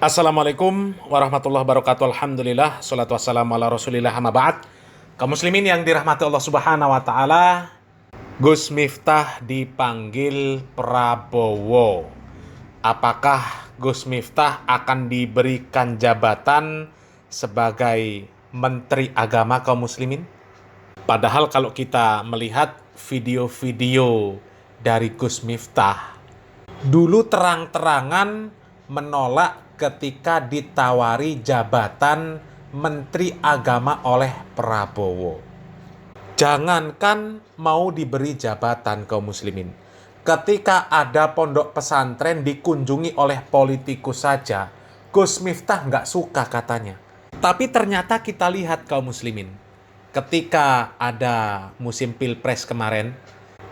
Assalamualaikum warahmatullahi wabarakatuh. Alhamdulillah, salatu wassalamu ala rasulillah, amma ba'd. Kaum muslimin yang dirahmati Allah subhanahu wa ta'ala, Gus Miftah dipanggil Prabowo. Apakah Gus Miftah akan diberikan jabatan sebagai Menteri Agama kaum muslimin? Padahal kalau kita melihat video-video dari Gus Miftah, dulu terang-terangan menolak ketika ditawari jabatan Menteri Agama oleh Prabowo. Jangankan mau diberi jabatan kaum muslimin, ketika ada pondok pesantren dikunjungi oleh politikus saja, Gus Miftah nggak suka katanya. Tapi ternyata kita lihat kaum muslimin, ketika ada musim pilpres kemarin,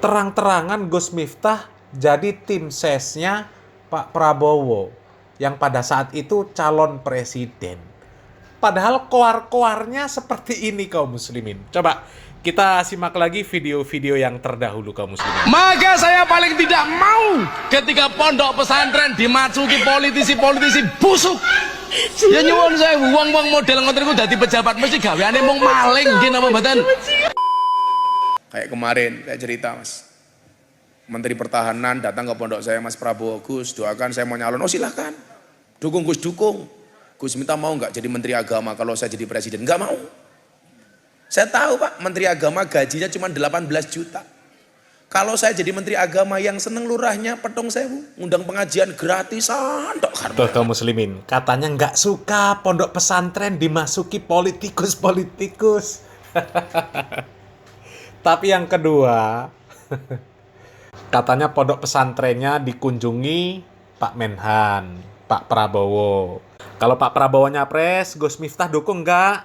terang-terangan Gus Miftah jadi tim sesnya Pak Prabowo yang pada saat itu calon presiden. Padahal koar-koarnya seperti ini kaum muslimin. Coba kita simak lagi video-video yang terdahulu kaum muslimin. Maka saya paling tidak mau ketika pondok pesantren dimasuki politisi-politisi busuk. Ya nyuwun saya wong-wong model ngoten niku dadi pejabat mesti gaweane mung maling nggih napa mboten. Kayak kemarin saya cerita Mas, Menteri Pertahanan datang ke pondok saya, Mas Prabowo, Gus doakan saya mau nyalon. Oh silahkan, dukung Gus, dukung. Gus minta mau nggak jadi Menteri Agama kalau saya jadi presiden? Nggak mau. Saya tahu Pak, Menteri Agama gajinya cuma 18 juta. Kalau saya jadi Menteri Agama yang seneng lurahnya Petung Sewu, undang pengajian gratisan. Tuh kaum muslimin, katanya nggak suka pondok pesantren dimasuki politikus-politikus. Tapi yang kedua, katanya pondok pesantrennya dikunjungi Pak Menhan, Pak Prabowo. Kalau Pak Prabowo nyapres, Gus Miftah dukung nggak?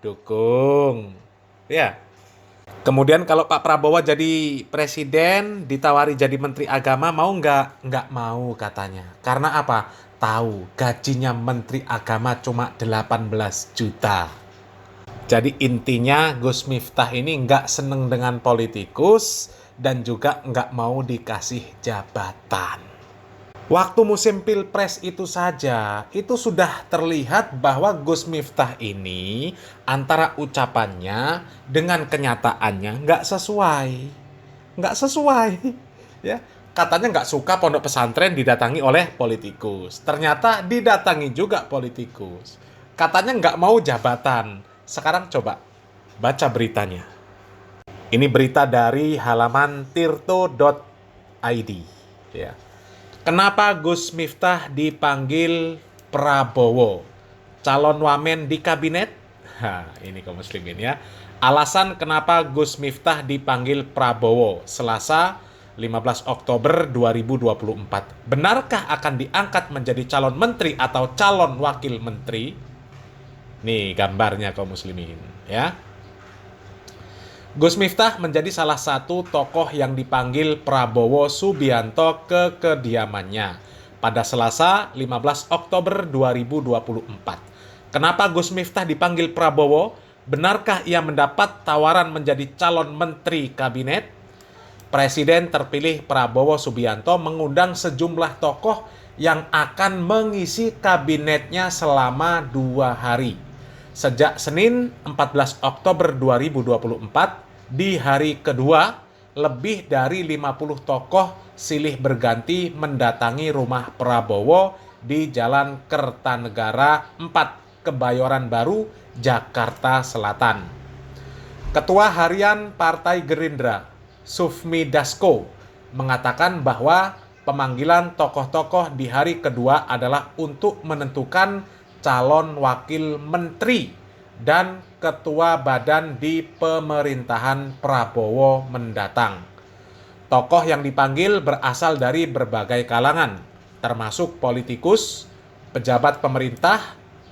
Dukung. Ya. Kemudian kalau Pak Prabowo jadi presiden, ditawari jadi Menteri Agama, mau nggak? Nggak mau katanya. Karena apa? Tahu gajinya Menteri Agama cuma 18 juta. Jadi intinya Gus Miftah ini nggak seneng dengan politikus dan juga nggak mau dikasih jabatan. Waktu musim pilpres itu saja, itu sudah terlihat bahwa Gus Miftah ini antara ucapannya dengan kenyataannya nggak sesuai. Nggak sesuai. Ya. Katanya nggak suka pondok pesantren didatangi oleh politikus. Ternyata didatangi juga politikus. Katanya nggak mau jabatan. Sekarang coba baca beritanya. Ini berita dari halaman tirto.id. Ya. Kenapa Gus Miftah dipanggil Prabowo? Calon wamen di kabinet? Ini kaum muslimin ya. Alasan kenapa Gus Miftah dipanggil Prabowo Selasa 15 Oktober 2024. Benarkah akan diangkat menjadi calon menteri atau calon wakil menteri? Nih gambarnya kaum muslimin ya. Gus Miftah menjadi salah satu tokoh yang dipanggil Prabowo Subianto ke kediamannya pada Selasa 15 Oktober 2024. Kenapa Gus Miftah dipanggil Prabowo? Benarkah ia mendapat tawaran menjadi calon menteri kabinet? Presiden terpilih Prabowo Subianto mengundang sejumlah tokoh yang akan mengisi kabinetnya selama 2 hari. Sejak Senin 14 Oktober 2024, di hari kedua, lebih dari 50 tokoh silih berganti mendatangi rumah Prabowo di Jalan Kertanegara 4, Kebayoran Baru, Jakarta Selatan. Ketua Harian Partai Gerindra, Sufmi Dasko, mengatakan bahwa pemanggilan tokoh-tokoh di hari kedua adalah untuk menentukan calon wakil menteri dan ketua badan di pemerintahan Prabowo mendatang. Tokoh yang dipanggil berasal dari berbagai kalangan, termasuk politikus, pejabat pemerintah,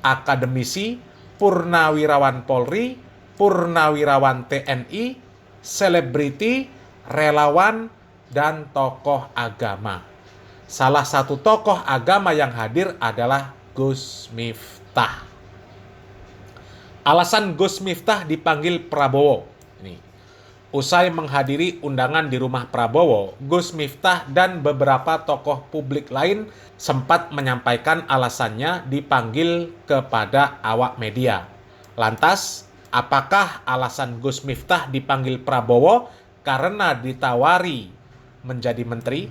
akademisi, purnawirawan Polri, purnawirawan TNI, selebriti, relawan, dan tokoh agama. Salah satu tokoh agama yang hadir adalah Gus Miftah. Alasan Gus Miftah dipanggil Prabowo. Ini. Usai menghadiri undangan di rumah Prabowo, Gus Miftah dan beberapa tokoh publik lain sempat menyampaikan alasannya dipanggil kepada awak media. Lantas, apakah alasan Gus Miftah dipanggil Prabowo karena ditawari menjadi menteri?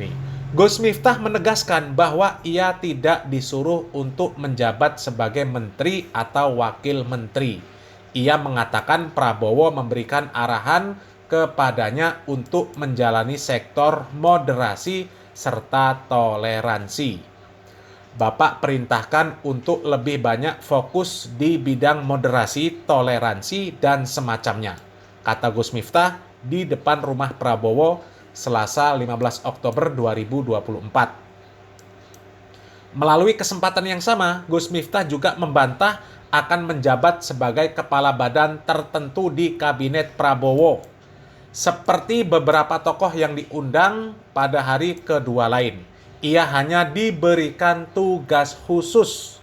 Nih, Gus Miftah menegaskan bahwa ia tidak disuruh untuk menjabat sebagai menteri atau wakil menteri. Ia mengatakan Prabowo memberikan arahan kepadanya untuk menjalani sektor moderasi serta toleransi. Bapak perintahkan untuk lebih banyak fokus di bidang moderasi, toleransi, dan semacamnya, kata Gus Miftah di depan rumah Prabowo Selasa 15 Oktober 2024. Melalui kesempatan yang sama, Gus Miftah juga membantah akan menjabat sebagai kepala badan tertentu di kabinet Prabowo, seperti beberapa tokoh yang diundang pada hari kedua lain. Ia hanya diberikan tugas khusus.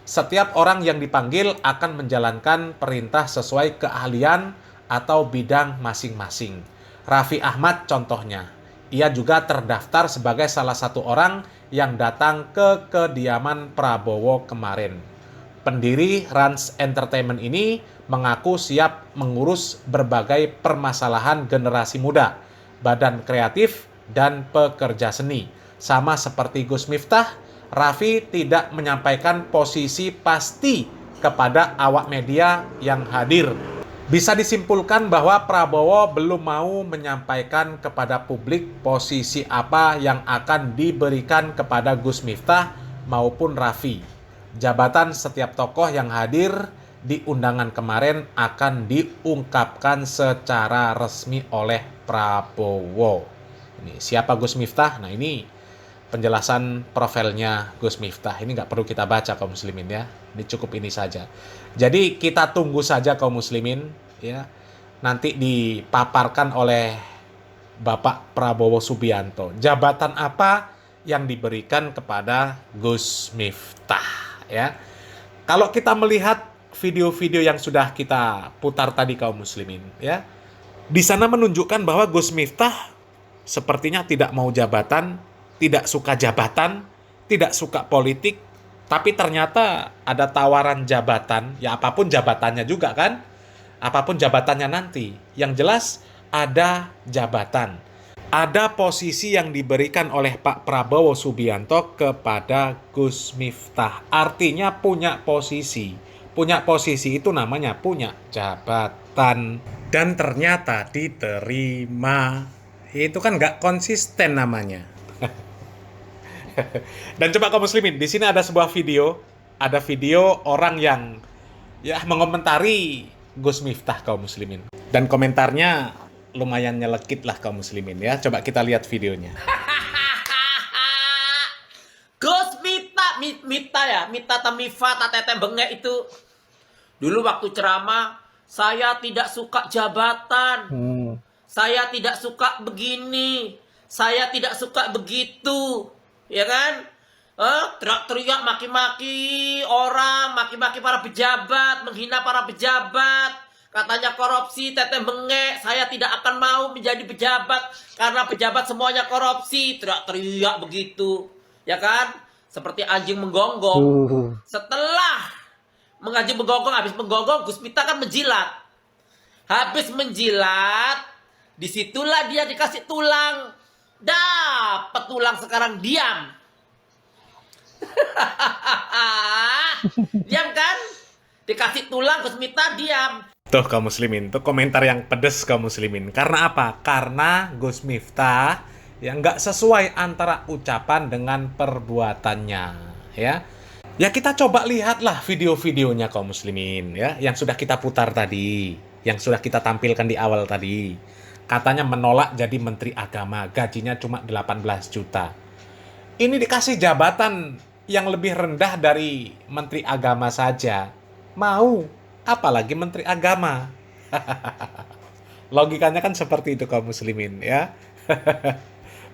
Setiap orang yang dipanggil akan menjalankan perintah sesuai keahlian atau bidang masing-masing. Raffi Ahmad contohnya. Ia juga terdaftar sebagai salah satu orang yang datang ke kediaman Prabowo kemarin. Pendiri Rans Entertainment ini mengaku siap mengurus berbagai permasalahan generasi muda, badan kreatif, dan pekerja seni. Sama seperti Gus Miftah, Raffi tidak menyampaikan posisi pasti kepada awak media yang hadir. Bisa disimpulkan bahwa Prabowo belum mau menyampaikan kepada publik posisi apa yang akan diberikan kepada Gus Miftah maupun Raffi. Jabatan setiap tokoh yang hadir di undangan kemarin akan diungkapkan secara resmi oleh Prabowo. Ini siapa Gus Miftah? Nah, ini penjelasan profilnya Gus Miftah. Ini nggak perlu kita baca kaum muslimin ya. Ini cukup ini saja. Jadi kita tunggu saja kaum muslimin ya. Nanti dipaparkan oleh Bapak Prabowo Subianto. Jabatan apa yang diberikan kepada Gus Miftah? Ya, kalau kita melihat video-video yang sudah kita putar tadi kaum muslimin, ya, di sana menunjukkan bahwa Gus Miftah sepertinya tidak mau jabatan, tidak suka jabatan, tidak suka politik, tapi ternyata ada tawaran jabatan, ya apapun jabatannya juga kan, apapun jabatannya nanti, yang jelas ada jabatan. Ada posisi yang diberikan oleh Pak Prabowo Subianto kepada Gus Miftah. Artinya punya posisi. Punya posisi itu namanya punya jabatan. Dan ternyata diterima. Itu kan nggak konsisten namanya. Dan coba kaum muslimin, di sini ada sebuah video. Ada video orang yang ya mengomentari Gus Miftah kaum muslimin. Dan komentarnya lumayan nyelekit lah kaum muslimin ya. Coba kita lihat videonya. Gus Mita Tamifa Tatete Bengek itu. Dulu waktu ceramah, saya tidak suka jabatan. Saya tidak suka begini. Saya tidak suka begitu. Ya kan? Teriak-teriak, maki-maki orang, maki-maki para pejabat, menghina para pejabat. Katanya korupsi, teteh bengek, saya tidak akan mau menjadi pejabat karena pejabat semuanya korupsi. Teriak-teriak begitu, ya kan? Seperti anjing menggonggong. Setelah mengaji menggonggong, habis menggonggong, Gus Miftah kan menjilat. Habis menjilat, disitulah dia dikasih tulang. Dapat tulang, sekarang diam. Diam kan? Dikasih tulang, Gus Miftah diam. Tuh kaum muslimin, tuh komentar yang pedes kaum muslimin. Karena apa? Karena Gus Miftah yang nggak sesuai antara ucapan dengan perbuatannya, ya. Ya kita coba lihatlah video-videonya kaum muslimin, ya, yang sudah kita putar tadi, yang sudah kita tampilkan di awal tadi. Katanya menolak jadi Menteri Agama, gajinya cuma 18 juta. Ini dikasih jabatan yang lebih rendah dari Menteri Agama saja. Mau, apalagi Menteri Agama. Logikanya kan seperti itu kaum muslimin ya.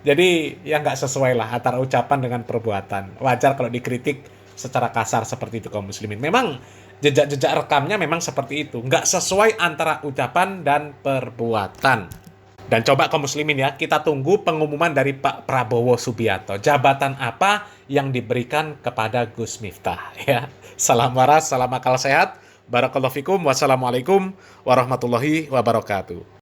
Jadi ya nggak sesuai lah antara ucapan dengan perbuatan. Wajar kalau dikritik secara kasar seperti itu kaum muslimin. Memang jejak-jejak rekamnya memang seperti itu. Nggak sesuai antara ucapan dan perbuatan. Dan coba kaum muslimin ya, kita tunggu pengumuman dari Pak Prabowo Subianto. Jabatan apa yang diberikan kepada Gus Miftah ya. Salam waras, salam akal sehat. Barakallahu fikum. Wassalamualaikum warahmatullahi wabarakatuh.